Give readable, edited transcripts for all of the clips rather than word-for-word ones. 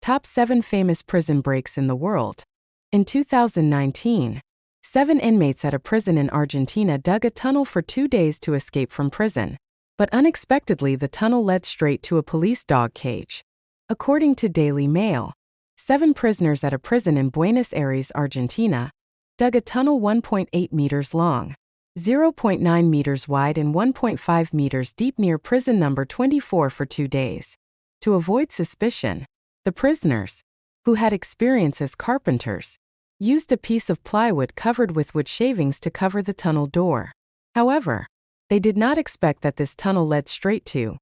Top 7 Famous Prison Breaks in the World. In 2019, 7 inmates at a prison in Argentina dug a tunnel for 2 days to escape from prison. But unexpectedly, the tunnel led straight to a police dog cage. According to Daily Mail, 7 prisoners at a prison in Buenos Aires, Argentina, dug a tunnel 1.8 meters long, 0.9 meters wide and 1.5 meters deep near prison number 24 for 2 days. To avoid suspicion, the prisoners, who had experience as carpenters, used a piece of plywood covered with wood shavings to cover the tunnel door. However, they did not expect that this tunnel led straight to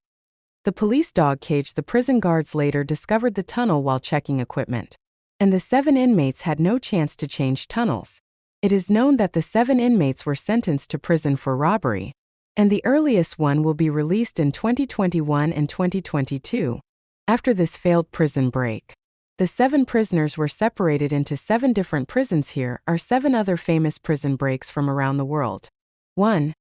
the police dog cage. The prison guards later discovered the tunnel while checking equipment, and the 7 inmates had no chance to change tunnels. It is known that the 7 inmates were sentenced to prison for robbery, and the earliest one will be released in 2021 and 2022. After this failed prison break, the 7 prisoners were separated into 7 different prisons. Here are 7 other famous prison breaks from around the world. 1.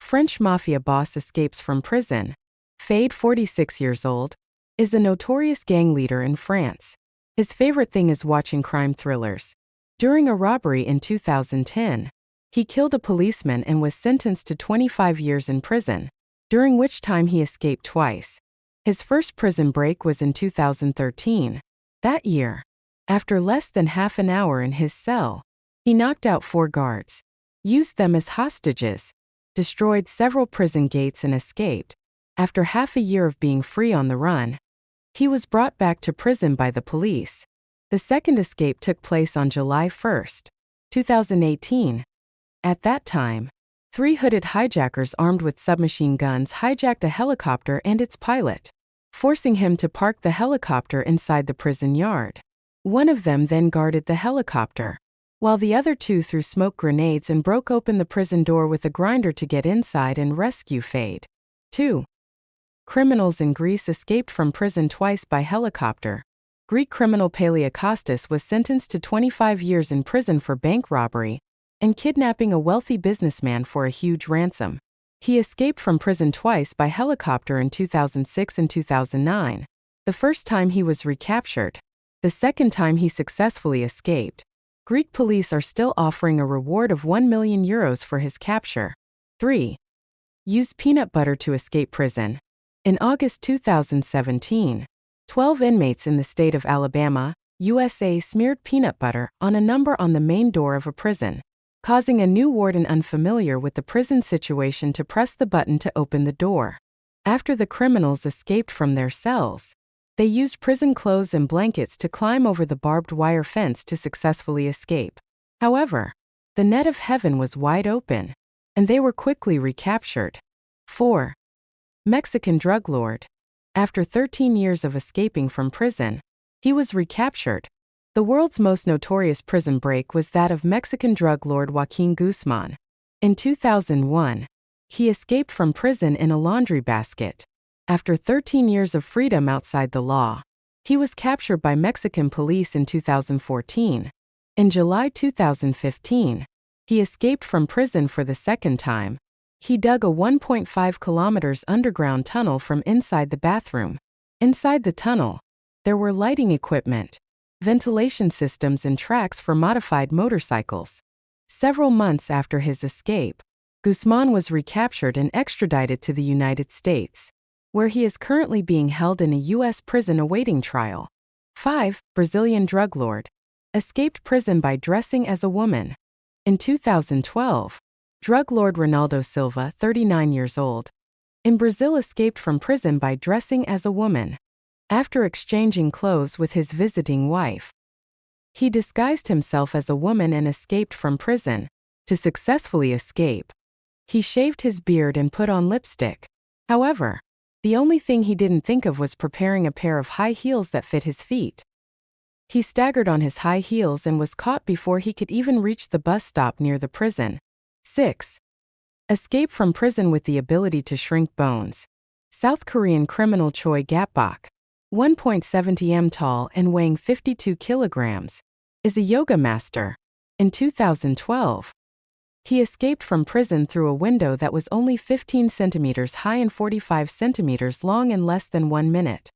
French mafia boss escapes from prison. Fade, 46 years old, is a notorious gang leader in France. His favorite thing is watching crime thrillers. During a robbery in 2010, he killed a policeman and was sentenced to 25 years in prison, during which time he escaped twice. His first prison break was in 2013. That year, after less than half an hour in his cell, he knocked out 4 guards, used them as hostages, destroyed several prison gates and escaped. After half a year of being free on the run, he was brought back to prison by the police. The second escape took place on July 1, 2018. At that time, 3 hooded hijackers armed with submachine guns hijacked a helicopter and its pilot, forcing him to park the helicopter inside the prison yard. One of them then guarded the helicopter, while the other 2 threw smoke grenades and broke open the prison door with a grinder to get inside and rescue Fade. 2. Criminals in Greece escaped from prison twice by helicopter. Greek criminal Paliakostas was sentenced to 25 years in prison for bank robbery and kidnapping a wealthy businessman for a huge ransom. He escaped from prison twice by helicopter in 2006 and 2009. The first time he was recaptured. The second time he successfully escaped. Greek police are still offering a reward of €1 million for his capture. 3. Used peanut butter to escape prison. In August 2017, 12 inmates in the state of Alabama, USA smeared peanut butter on a number on the main door of a prison, causing a new warden unfamiliar with the prison situation to press the button to open the door. After the criminals escaped from their cells, they used prison clothes and blankets to climb over the barbed wire fence to successfully escape. However, the net of heaven was wide open, and they were quickly recaptured. 4. Mexican drug lord. After 13 years of escaping from prison, he was recaptured. The world's most notorious prison break was that of Mexican drug lord Joaquin Guzman. In 2001, he escaped from prison in a laundry basket. After 13 years of freedom outside the law, he was captured by Mexican police in 2014. In July 2015, he escaped from prison for the second time. He dug a 1.5 kilometers underground tunnel from inside the bathroom. Inside the tunnel, there were lighting equipment, ventilation systems and tracks for modified motorcycles. Several months after his escape, Guzman was recaptured and extradited to the United States, where he is currently being held in a U.S. prison awaiting trial. 5. Brazilian drug lord. Escaped prison by dressing as a woman. In 2012, drug lord Ronaldo Silva, 39 years old, in Brazil escaped from prison by dressing as a woman. After exchanging clothes with his visiting wife, he disguised himself as a woman and escaped from prison. To successfully escape, he shaved his beard and put on lipstick. However, the only thing he didn't think of was preparing a pair of high heels that fit his feet. He staggered on his high heels and was caught before he could even reach the bus stop near the prison. 6. Escape from prison with the ability to shrink bones. South Korean criminal Choi Gap-bok, 1.70 m tall and weighing 52 kilograms, is a yoga master. In 2012, he escaped from prison through a window that was only 15 centimeters high and 45 centimeters long in less than 1 minute.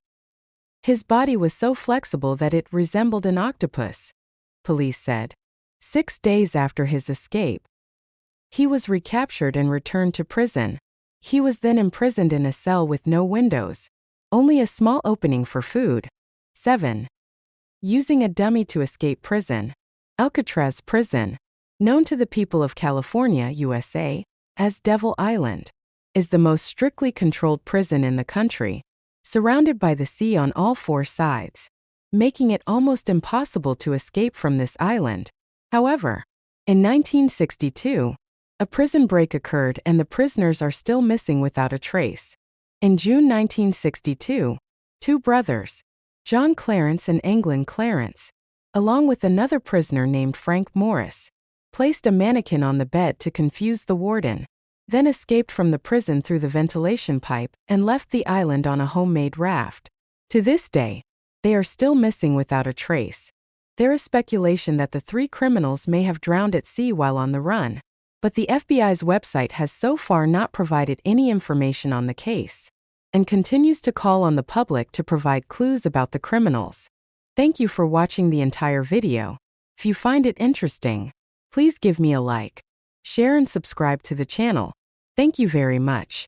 His body was so flexible that it resembled an octopus, police said. 6 days after his escape, he was recaptured and returned to prison. He was then imprisoned in a cell with no windows, only a small opening for food. 7. Using a dummy to escape prison. Alcatraz Prison, known to the people of California, USA, as Devil Island, is the most strictly controlled prison in the country, surrounded by the sea on all 4 sides, making it almost impossible to escape from this island. However, in 1962, a prison break occurred and the prisoners are still missing without a trace. In June 1962, 2 brothers, John Clarence and Anglin Clarence, along with another prisoner named Frank Morris, placed a mannequin on the bed to confuse the warden, then escaped from the prison through the ventilation pipe and left the island on a homemade raft. To this day, they are still missing without a trace. There is speculation that the 3 criminals may have drowned at sea while on the run, but the FBI's website has so far not provided any information on the case, and continues to call on the public to provide clues about the criminals. Thank you for watching the entire video. If you find it interesting, please give me a like, share and subscribe to the channel. Thank you very much.